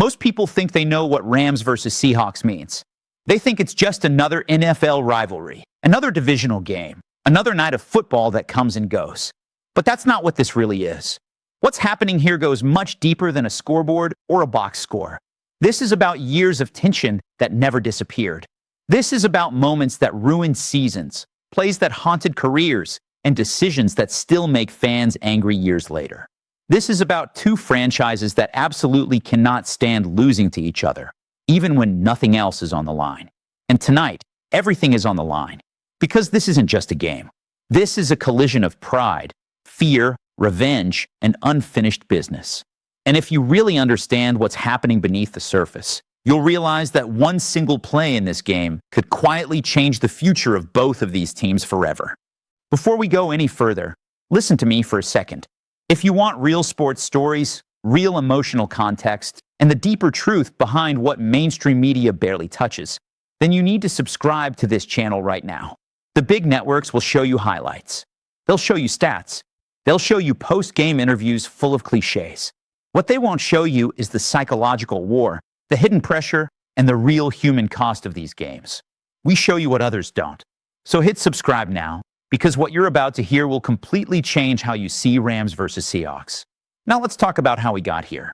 Most people think they know what Rams versus Seahawks means. They think it's just another NFL rivalry, another divisional game, another night of football that comes and goes. But that's not what this really is. What's happening here goes much deeper than a scoreboard or a box score. This is about years of tension that never disappeared. This is about moments that ruined seasons, plays that haunted careers, and decisions that still make fans angry years later. This is about two franchises that absolutely cannot stand losing to each other, even when nothing else is on the line. And tonight, everything is on the line. Because this isn't just a game. This is a collision of pride, fear, revenge, and unfinished business. And if you really understand what's happening beneath the surface, you'll realize that one single play in this game could quietly change the future of both of these teams forever. Before we go any further, listen to me for a second. If you want real sports stories, real emotional context, and the deeper truth behind what mainstream media barely touches, then you need to subscribe to this channel right now. The big networks will show you highlights. They'll show you stats. They'll show you post-game interviews full of cliches. What they won't show you is the psychological war, the hidden pressure, and the real human cost of these games. We show you what others don't. So hit subscribe now, because what you're about to hear will completely change how you see Rams versus Seahawks. Now let's talk about how we got here.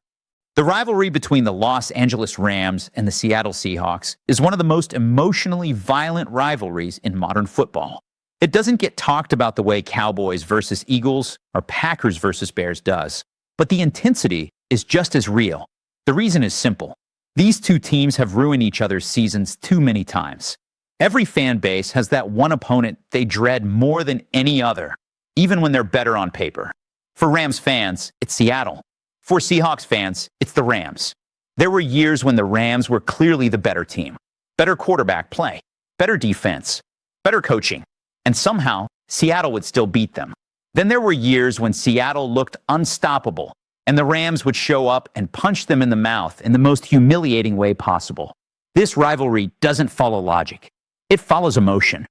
The rivalry between the Los Angeles Rams and the Seattle Seahawks is one of the most emotionally violent rivalries in modern football. It doesn't get talked about the way Cowboys versus Eagles or Packers versus Bears does, but the intensity is just as real. The reason is simple. These two teams have ruined each other's seasons too many times. Every fan base has that one opponent they dread more than any other, even when they're better on paper. For Rams fans, it's Seattle. For Seahawks fans, it's the Rams. There were years when the Rams were clearly the better team. Better quarterback play, better defense, better coaching, and somehow Seattle would still beat them. Then there were years when Seattle looked unstoppable, and the Rams would show up and punch them in the mouth in the most humiliating way possible. This rivalry doesn't follow logic. It follows emotion.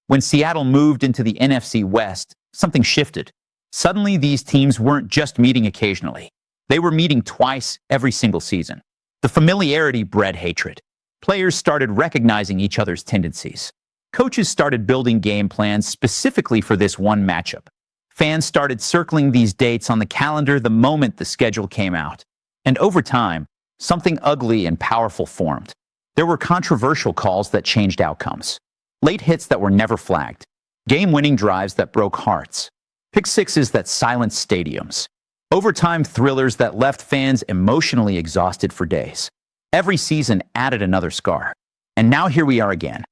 When Seattle moved into the NFC West, something shifted. Suddenly, these teams weren't just meeting occasionally. They were meeting twice every single season. The familiarity bred hatred. Players started recognizing each other's tendencies. Coaches started building game plans specifically for this one matchup. Fans started circling these dates on the calendar the moment the schedule came out. And over time, something ugly and powerful formed. There were controversial calls that changed outcomes. Late hits that were never flagged. Game-winning drives that broke hearts. Pick sixes that silenced stadiums. Overtime thrillers that left fans emotionally exhausted for days. Every season added another scar. And now here we are again.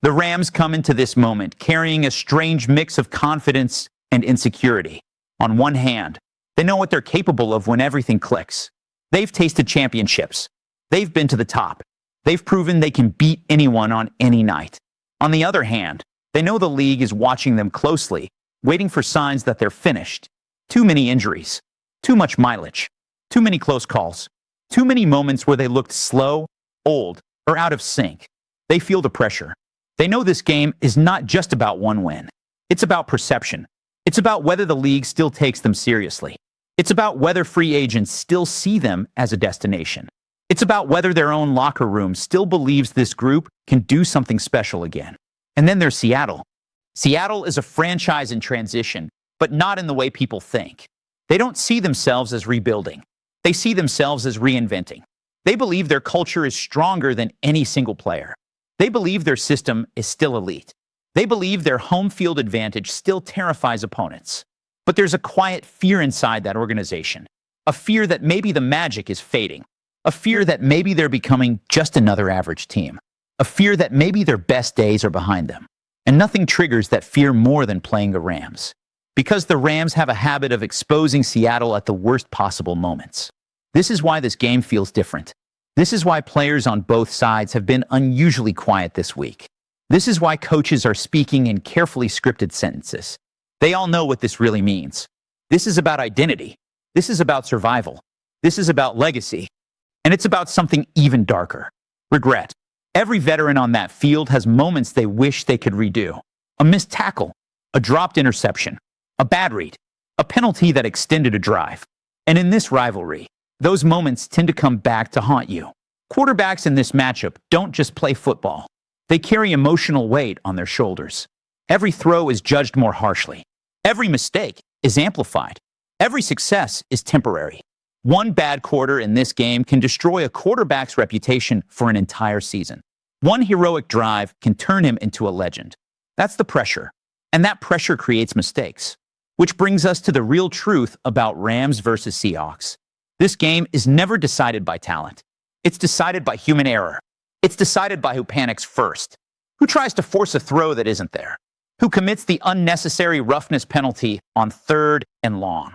The Rams come into this moment carrying a strange mix of confidence and insecurity. On one hand, they know what they're capable of when everything clicks. They've tasted championships. They've been to the top. They've proven they can beat anyone on any night. On the other hand, they know the league is watching them closely, waiting for signs that they're finished. Too many injuries. Too much mileage, too many close calls, too many moments where they looked slow, old, or out of sync. They feel the pressure. They know this game is not just about one win. It's about perception. It's about whether the league still takes them seriously. It's about whether free agents still see them as a destination. It's about whether their own locker room still believes this group can do something special again. And then there's Seattle. Seattle is a franchise in transition, but not in the way people think. They don't see themselves as rebuilding. They see themselves as reinventing. They believe their culture is stronger than any single player. They believe their system is still elite. They believe their home field advantage still terrifies opponents. But there's a quiet fear inside that organization. A fear that maybe the magic is fading. A fear that maybe they're becoming just another average team. A fear that maybe their best days are behind them. And nothing triggers that fear more than playing the Rams. Because the Rams have a habit of exposing Seattle at the worst possible moments. This is why this game feels different. This is why players on both sides have been unusually quiet this week. This is why coaches are speaking in carefully scripted sentences. They all know what this really means. This is about identity. This is about survival. This is about legacy. And it's about something even darker. Regret. Every veteran on that field has moments they wish they could redo. A missed tackle. A dropped interception. A bad read, a penalty that extended a drive. And in this rivalry, Those moments tend to come back to haunt you. Quarterbacks in this matchup don't just play football. They carry emotional weight on their shoulders. Every throw is judged more harshly. Every mistake is amplified. Every success is temporary. One bad quarter in this game can destroy a quarterback's reputation for an entire season. One heroic drive can turn him into a legend. That's the pressure. And that pressure creates mistakes. Which brings us to the real truth about Rams versus Seahawks. This game is never decided by talent. It's decided by human error. It's decided by who panics first, who tries to force a throw that isn't there, who commits the unnecessary roughness penalty on 3rd and long,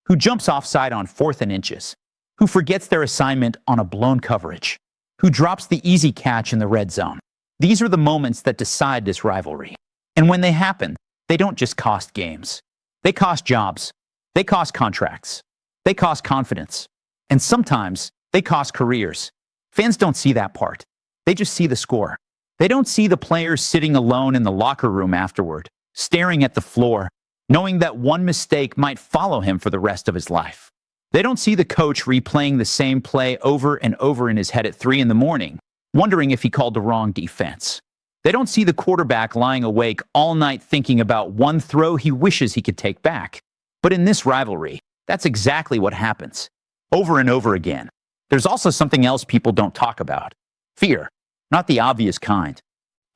who jumps offside on 4th and inches, who forgets their assignment on a blown coverage, who drops the easy catch in the red zone. These are the moments that decide this rivalry. And when they happen, they don't just cost games. They cost jobs. They cost contracts. They cost confidence. And sometimes they cost careers. Fans don't see that part. They just see the score. They don't see the players sitting alone in the locker room afterward, staring at the floor, knowing that one mistake might follow him for the rest of his life. They don't see the coach replaying the same play over and over in his head at 3 in the morning, wondering if he called the wrong defense. They don't see the quarterback lying awake all night thinking about one throw he wishes he could take back. But in this rivalry, that's exactly what happens. Over and over again. There's also something else people don't talk about. Fear. Not the obvious kind.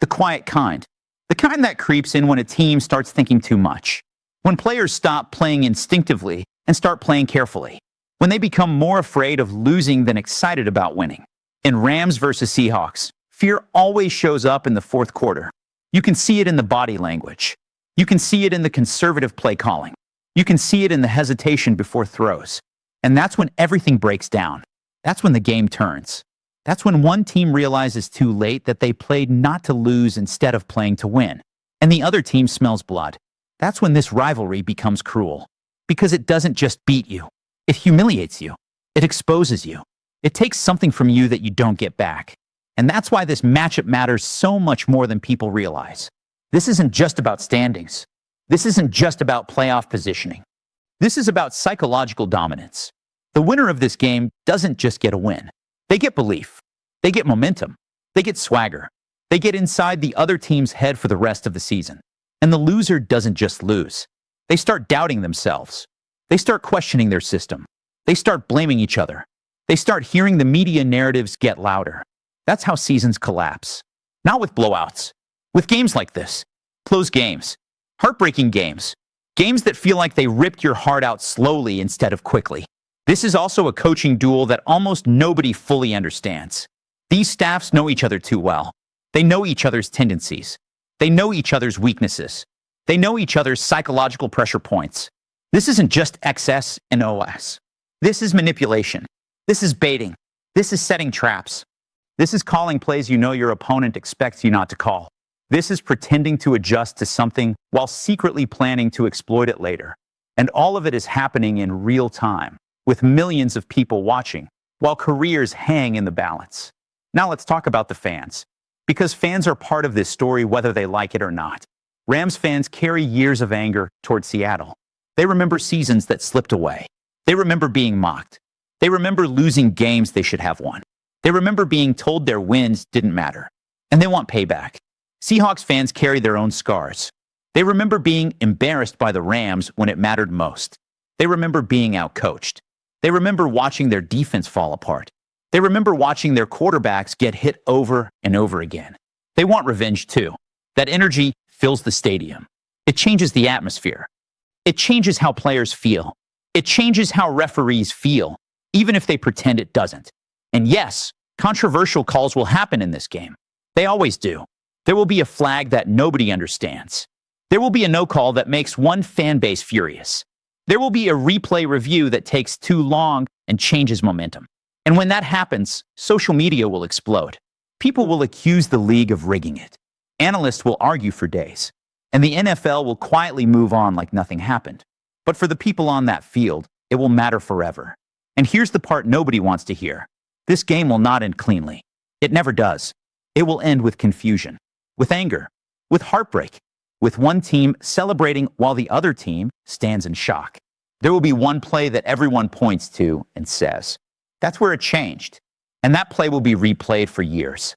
The quiet kind. The kind that creeps in when a team starts thinking too much. When players stop playing instinctively and start playing carefully. When they become more afraid of losing than excited about winning. In Rams versus Seahawks, fear always shows up in the 4th quarter. You can see it in the body language. You can see it in the conservative play calling. You can see it in the hesitation before throws. And that's when everything breaks down. That's when the game turns. That's when one team realizes too late that they played not to lose instead of playing to win. And the other team smells blood. That's when this rivalry becomes cruel. Because it doesn't just beat you. It humiliates you. It exposes you. It takes something from you that you don't get back. And that's why this matchup matters so much more than people realize. This isn't just about standings. This isn't just about playoff positioning. This is about psychological dominance. The winner of this game doesn't just get a win. They get belief. They get momentum. They get swagger. They get inside the other team's head for the rest of the season. And the loser doesn't just lose. They start doubting themselves. They start questioning their system. They start blaming each other. They start hearing the media narratives get louder. That's how seasons collapse. Not with blowouts. With games like this. Close games. Heartbreaking games. Games that feel like they ripped your heart out slowly instead of quickly. This is also a coaching duel that almost nobody fully understands. These staffs know each other too well. They know each other's tendencies. They know each other's weaknesses. They know each other's psychological pressure points. This isn't just XS and OS. This is manipulation. This is baiting. This is setting traps. This is calling plays you know your opponent expects you not to call. This is pretending to adjust to something while secretly planning to exploit it later. And all of it is happening in real time, with millions of people watching, while careers hang in the balance. Now let's talk about the fans. Because fans are part of this story whether they like it or not. Rams fans carry years of anger toward Seattle. They remember seasons that slipped away. They remember being mocked. They remember losing games they should have won. They remember being told their wins didn't matter. And they want payback. Seahawks fans carry their own scars. They remember being embarrassed by the Rams when it mattered most. They remember being outcoached. They remember watching their defense fall apart. They remember watching their quarterbacks get hit over and over again. They want revenge too. That energy fills the stadium. It changes the atmosphere. It changes how players feel. It changes how referees feel, even if they pretend it doesn't. And yes, controversial calls will happen in this game. They always do. There will be a flag that nobody understands. There will be a no call that makes one fan base furious. There will be a replay review that takes too long and changes momentum. And when that happens, social media will explode. People will accuse the league of rigging it. Analysts will argue for days. And the NFL will quietly move on like nothing happened. But for the people on that field, it will matter forever. And here's the part nobody wants to hear. This game will not end cleanly. It never does. It will end with confusion, with anger, with heartbreak, with one team celebrating while the other team stands in shock. There will be one play that everyone points to and says, That's where it changed. And that play will be replayed for years.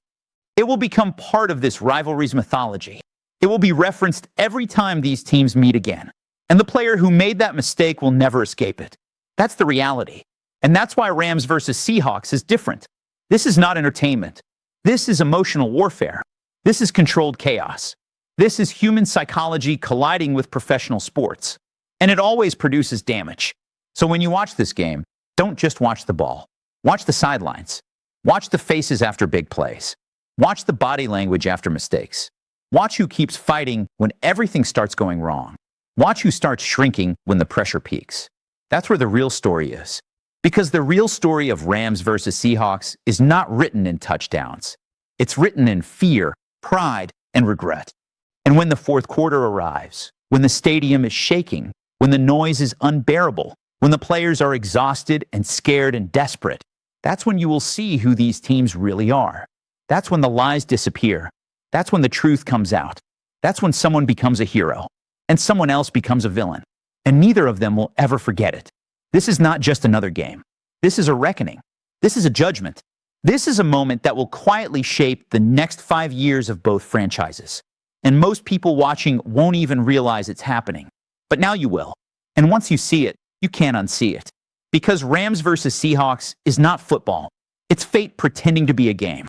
It will become part of this rivalry's mythology. It will be referenced every time these teams meet again. And the player who made that mistake will never escape it. That's the reality. And that's why Rams versus Seahawks is different. This is not entertainment. This is emotional warfare. This is controlled chaos. This is human psychology colliding with professional sports. And it always produces damage. So when you watch this game, don't just watch the ball. Watch the sidelines. Watch the faces after big plays. Watch the body language after mistakes. Watch who keeps fighting when everything starts going wrong. Watch who starts shrinking when the pressure peaks. That's where the real story is. Because the real story of Rams versus Seahawks is not written in touchdowns. It's written in fear, pride, and regret. And when the fourth quarter arrives, when the stadium is shaking, when the noise is unbearable, when the players are exhausted and scared and desperate, that's when you will see who these teams really are. That's when the lies disappear. That's when the truth comes out. That's when someone becomes a hero and someone else becomes a villain. And neither of them will ever forget it. This is not just another game. This is a reckoning. This is a judgment. This is a moment that will quietly shape the next 5 years of both franchises. And most people watching won't even realize it's happening. But now you will. And once you see it, you can't unsee it. Because Rams versus Seahawks is not football. It's fate pretending to be a game.